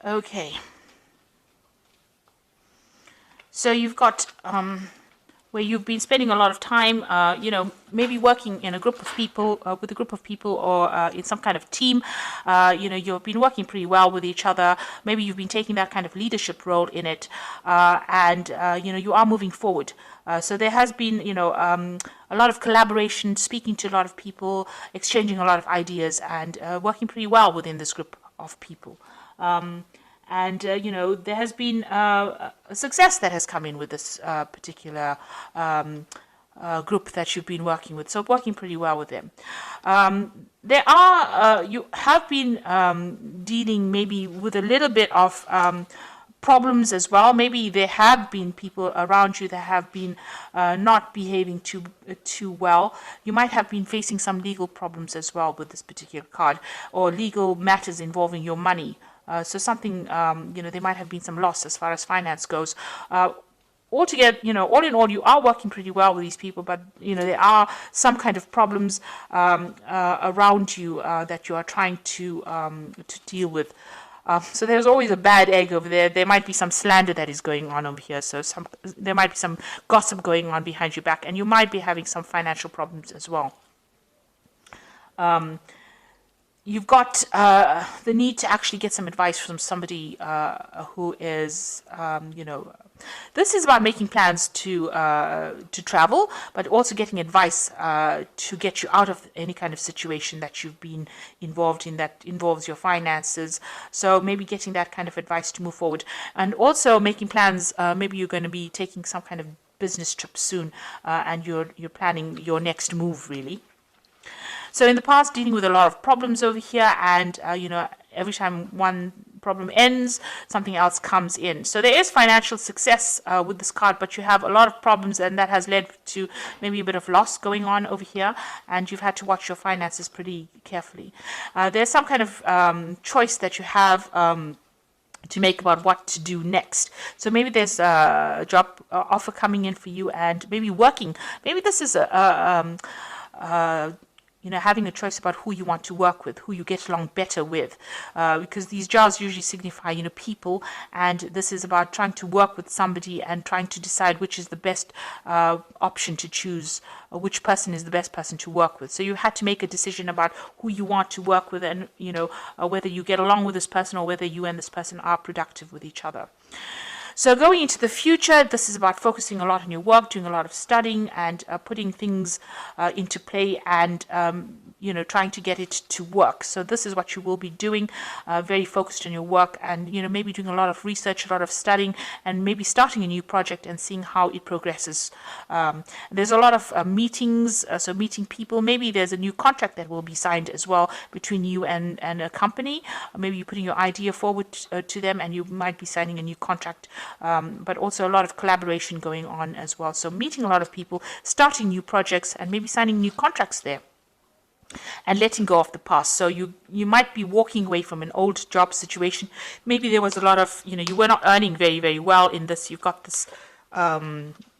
Okay. So you've got where you've been spending a lot of time, maybe working in a group of people, with a group of people, or in some kind of team. You've been working pretty well with each other. Maybe you've been taking that kind of leadership role in it, and you are moving forward. So there has been, a lot of collaboration, speaking to a lot of people, exchanging a lot of ideas, and working pretty well within this group of people. And there has been a success that has come in with this particular group that you've been working with. So working pretty well with them. You have been dealing maybe with a little bit of problems as well. Maybe there have been people around you that have been not behaving too well. You might have been facing some legal problems as well with this particular card, or legal matters involving your money. So something, there might have been some loss as far as finance goes. Altogether, all in all, you are working pretty well with these people, but, there are some kind of problems around you that you are trying to deal with. So there's always a bad egg over there. There might be some slander that is going on over here. So there might be some gossip going on behind your back, and you might be having some financial problems as well. You've got the need to actually get some advice from somebody who is, this is about making plans to travel, but also getting advice to get you out of any kind of situation that you've been involved in that involves your finances. So maybe getting that kind of advice to move forward, and also making plans. Maybe you're going to be taking some kind of business trip soon, and you're planning your next move, really. So in the past, dealing with a lot of problems over here, and every time one problem ends, something else comes in. So there is financial success with this card, but you have a lot of problems, and that has led to maybe a bit of loss going on over here, and you've had to watch your finances pretty carefully. There's some kind of choice that you have to make about what to do next. So maybe there's a job offer coming in for you, and maybe working. Maybe this is having a choice about who you want to work with, who you get along better with, because these jars usually signify, people, and this is about trying to work with somebody and trying to decide which is the best option to choose, which person is the best person to work with. So you had to make a decision about who you want to work with, and, whether you get along with this person, or whether you and this person are productive with each other. So going into the future, this is about focusing a lot on your work, doing a lot of studying, and putting things into play, and trying to get it to work. So this is what you will be doing, very focused on your work, and maybe doing a lot of research, a lot of studying, and maybe starting a new project and seeing how it progresses. There's a lot of meetings, so meeting people. Maybe there's a new contract that will be signed as well between you and a company. Maybe you're putting your idea forward to them, and you might be signing a new contract. But also a lot of collaboration going on as well. So meeting a lot of people, starting new projects, and maybe signing new contracts there, and letting go of the past. So you might be walking away from an old job situation. Maybe there was a lot of, you were not earning very, very well in this. You've got this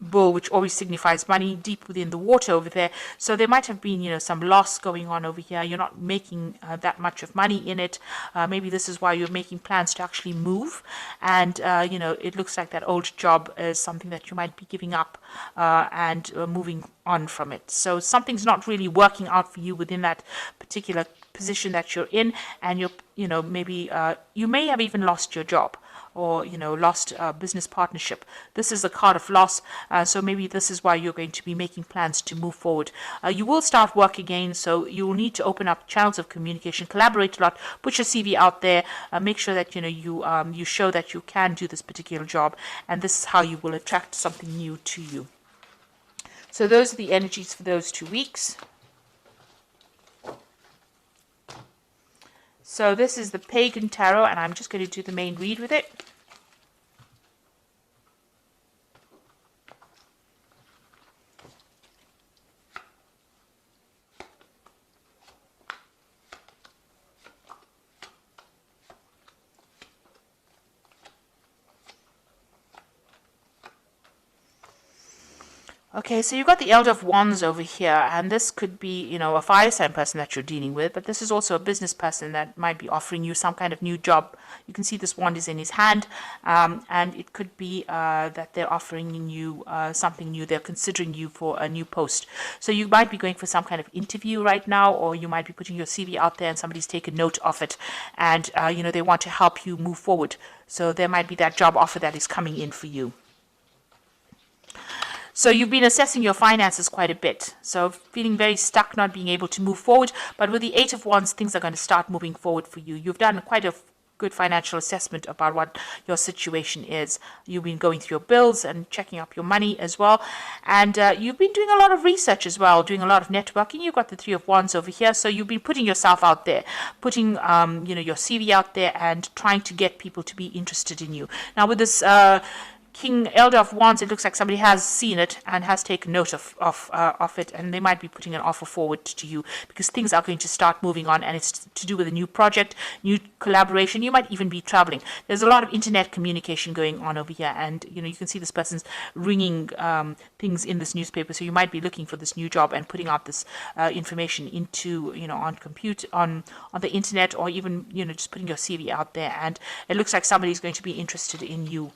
bull, which always signifies money, deep within the water over there. So there might have been, some loss going on over here. You're not making that much of money in it. Maybe this is why you're making plans to actually move. And, it looks like that old job is something that you might be giving up and moving on from it. So something's not really working out for you within that particular position that you're in. And maybe you may have even lost your job, or lost business partnership. This is a card of loss, so maybe this is why you're going to be making plans to move forward. You will start work again, so you will need to open up channels of communication, collaborate a lot, put your CV out there, make sure that you show that you can do this particular job, and this is how you will attract something new to you. So those are the energies for those 2 weeks. So this is the Pagan Tarot, and I'm just going to do the main read with it. Okay, so you've got the Elder of Wands over here, and this could be, a fire sign person that you're dealing with, but this is also a business person that might be offering you some kind of new job. You can see this wand is in his hand, and it could be that they're offering you something new. They're considering you for a new post. So you might be going for some kind of interview right now, or you might be putting your CV out there and somebody's taken note of it, and, they want to help you move forward. So there might be that job offer that is coming in for you. So you've been assessing your finances quite a bit. So feeling very stuck, not being able to move forward. But with the Eight of Wands, things are going to start moving forward for you. You've done quite a good financial assessment about what your situation is. You've been going through your bills and checking up your money as well. And you've been doing a lot of research as well, doing a lot of networking. You've got the Three of Wands over here. So you've been putting yourself out there, putting, your CV out there and trying to get people to be interested in you. Now with this King Elder of Wands, it looks like somebody has seen it and has taken note of it, and they might be putting an offer forward to you because things are going to start moving on, and it's to do with a new project, new collaboration. You might even be traveling. There's a lot of internet communication going on over here, and you can see this person's ringing things in this newspaper. So you might be looking for this new job and putting out this information into on the internet, or even just putting your CV out there. And it looks like somebody's going to be interested in you.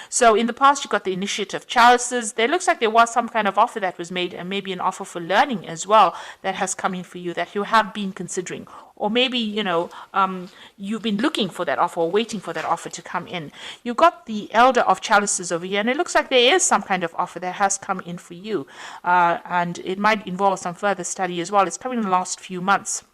So in the past, you got the Initiative Chalices. There looks like there was some kind of offer that was made, and maybe an offer for learning as well that has come in for you that you have been considering. Or maybe, you've been looking for that offer or waiting for that offer to come in. You've got the Elder of Chalices over here, and it looks like there is some kind of offer that has come in for you. And it might involve some further study as well. It's coming in the last few months.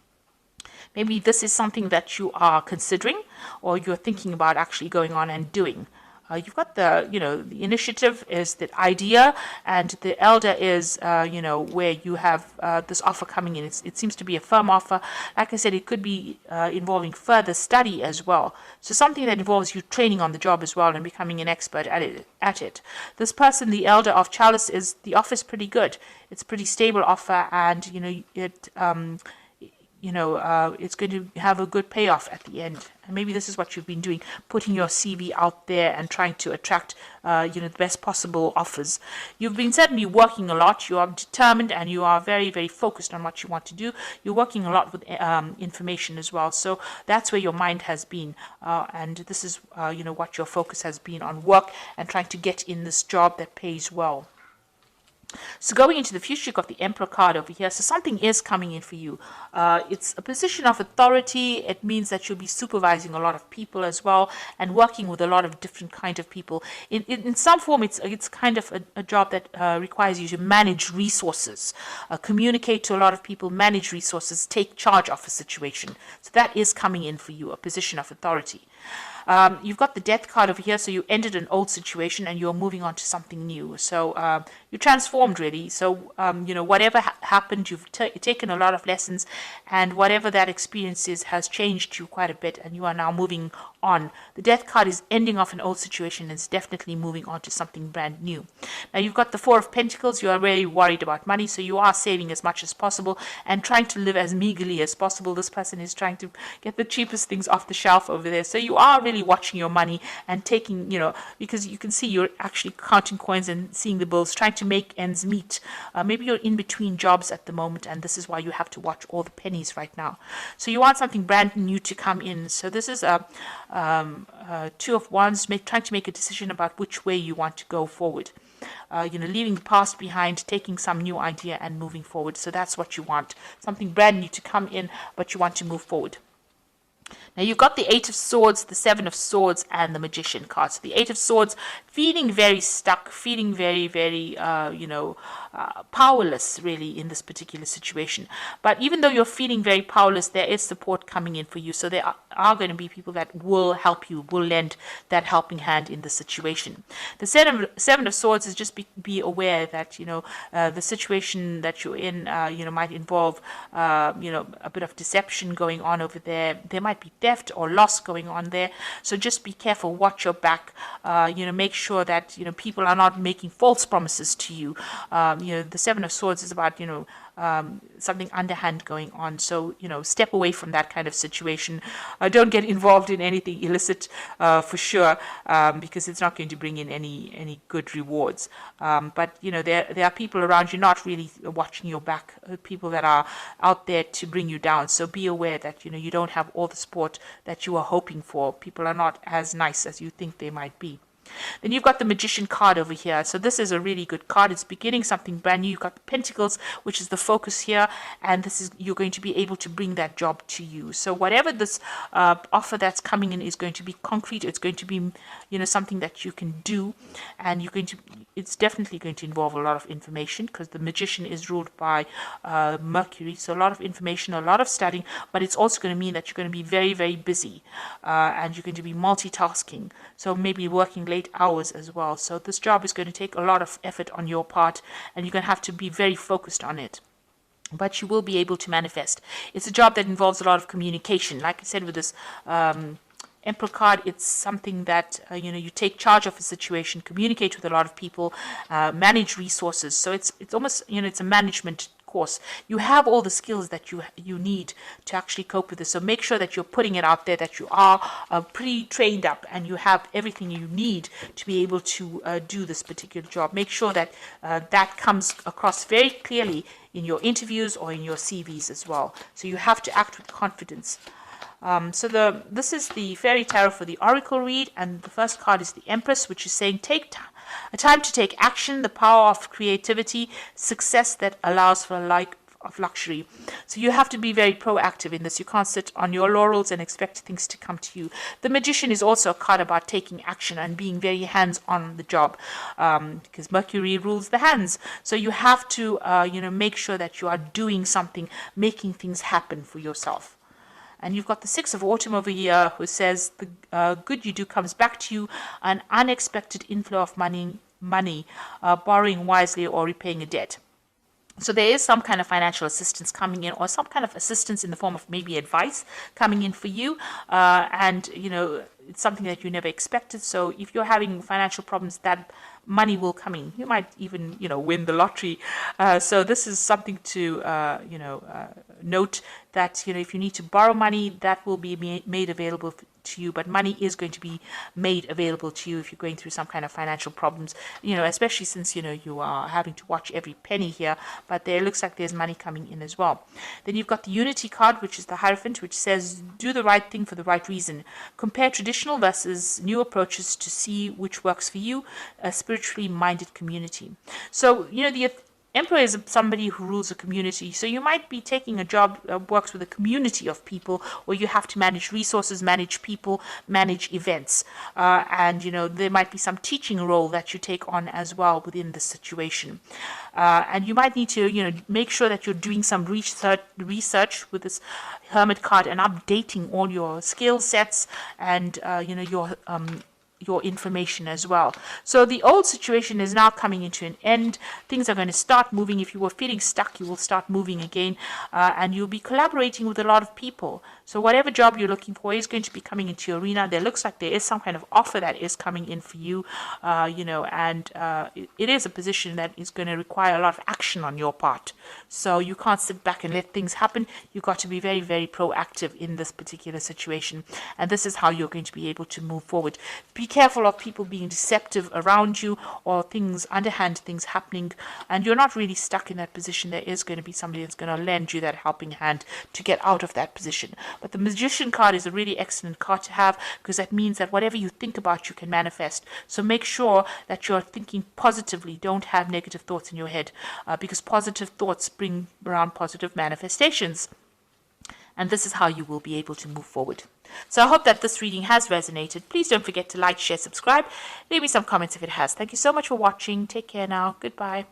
Maybe this is something that you are considering or you're thinking about actually going on and doing. You've got the initiative is the idea, and the elder is, where you have this offer coming in. It seems to be a firm offer. Like I said, it could be involving further study as well. So something that involves you training on the job as well and becoming an expert at it. This person, the Elder of Chalice, the offer is pretty good. It's a pretty stable offer, and, it's going to have a good payoff at the end. And maybe this is what you've been doing, putting your CV out there and trying to attract, the best possible offers. You've been certainly working a lot. You are determined and you are very, very focused on what you want to do. You're working a lot with information as well. So that's where your mind has been. And this is, what your focus has been on, work and trying to get in this job that pays well. So going into the future, you've got the Emperor card over here. So something is coming in for you. It's a position of authority. It means that you'll be supervising a lot of people as well and working with a lot of different kind of people. In some form, it's kind of a job that requires you to manage resources, communicate to a lot of people, manage resources, take charge of a situation. So that is coming in for you, a position of authority. You've got the Death card over here, so you ended an old situation and you're moving on to something new. So you transformed really. So whatever happened, you've taken a lot of lessons, and whatever that experience is has changed you quite a bit, and you are now moving on. The Death card is ending off an old situation and it's definitely moving on to something brand new. Now you've got the Four of Pentacles. You are really worried about money, so you are saving as much as possible and trying to live as meagerly as possible. This person is trying to get the cheapest things off the shelf over there. So you are really watching your money and taking, because you can see you're actually counting coins and seeing the bills, trying to make ends meet. Maybe you're in between jobs at the moment, and this is why you have to watch all the pennies right now. So you want something brand new to come in. So this is a Two of Wands, trying to make a decision about which way you want to go forward. Leaving the past behind, taking some new idea and moving forward. So that's what you want. Something brand new to come in, but you want to move forward. Now you've got the Eight of Swords, the Seven of Swords, and the Magician card. So the Eight of Swords, feeling very stuck, feeling very, very, powerless really in this particular situation. But even though you're feeling very powerless, there is support coming in for you. So there are going to be people that will help you, will lend that helping hand in the situation. The Seven of Swords is just be aware that, the situation that you're in, might involve, a bit of deception going on over there. There might be theft or loss going on there. So just be careful, watch your back, make sure that, people are not making false promises to you. The Seven of Swords is about, something underhand going on. So, step away from that kind of situation. Don't get involved in anything illicit for sure, because it's not going to bring in any good rewards. But, there are people around you not really watching your back, people that are out there to bring you down. So be aware that, you don't have all the support that you are hoping for. People are not as nice as you think they might be. Then you've got the Magician card over here. So this is a really good card. It's beginning something brand new. You've got the Pentacles, which is the focus here, and this is, you're going to be able to bring that job to you. So whatever this offer that's coming in is going to be concrete. It's going to be, something that you can do, and it's definitely going to involve a lot of information, because the Magician is ruled by Mercury. So a lot of information, a lot of studying, but it's also going to mean that you're going to be very, very busy, and you're going to be multitasking. So maybe working late hours as well. So this job is going to take a lot of effort on your part, and you're going to have to be very focused on it. But you will be able to manifest. It's a job that involves a lot of communication. Like I said, with this Emperor card, it's something that, you take charge of a situation, communicate with a lot of people, manage resources. So it's almost, it's a management course. You have all the skills that you need to actually cope with this. So make sure that you're putting it out there, that you are pretty trained up, and you have everything you need to be able to do this particular job. Make sure that that comes across very clearly in your interviews or in your CVs as well. So you have to act with confidence. This is the Fairy Tarot for the Oracle read, and the first card is the Empress, which is saying a time to take action, the power of creativity, success that allows for a life of luxury. So you have to be very proactive in this. You can't sit on your laurels and expect things to come to you. The Magician is also a card about taking action and being very hands on the job, because Mercury rules the hands. So you have to, make sure that you are doing something, making things happen for yourself. And you've got the Six of Autumn over here, who says the good you do comes back to you, an unexpected inflow of money, borrowing wisely or repaying a debt. So there is some kind of financial assistance coming in, or some kind of assistance in the form of maybe advice coming in for you. And, it's something that you never expected. So if you're having financial problems, that money will come in. You might even, win the lottery. So this is something to, note that, if you need to borrow money, that will be made available to you, but money is going to be made available to you if you're going through some kind of financial problems, especially since, you are having to watch every penny here, but there looks like there's money coming in as well. Then you've got the Unity card, which is the Hierophant, which says, do the right thing for the right reason. Compare traditional versus new approaches to see which works for you, a spiritually minded community. So, the Emperor is somebody who rules a community. So you might be taking a job that works with a community of people, where you have to manage resources, manage people, manage events. And, there might be some teaching role that you take on as well within the situation. And you might need to, make sure that you're doing some research with this Hermit card and updating all your skill sets and, your information as well. So the old situation is now coming into an end. Things are going to start moving. If you were feeling stuck, you will start moving again, and you'll be collaborating with a lot of people. So whatever job you're looking for is going to be coming into your arena. There looks like there is some kind of offer that is coming in for you, and it is a position that is going to require a lot of action on your part. So you can't sit back and let things happen. You've got to be very, very proactive in this particular situation. And this is how you're going to be able to move forward. Be careful of people being deceptive around you, or underhand things happening, and you're not really stuck in that position. There is going to be somebody that's going to lend you that helping hand to get out of that position. But the Magician card is a really excellent card to have, because that means that whatever you think about, you can manifest. So make sure that you're thinking positively. Don't have negative thoughts in your head, because positive thoughts bring around positive manifestations. And this is how you will be able to move forward. So I hope that this reading has resonated. Please don't forget to like, share, subscribe. Leave me some comments if it has. Thank you so much for watching. Take care now. Goodbye.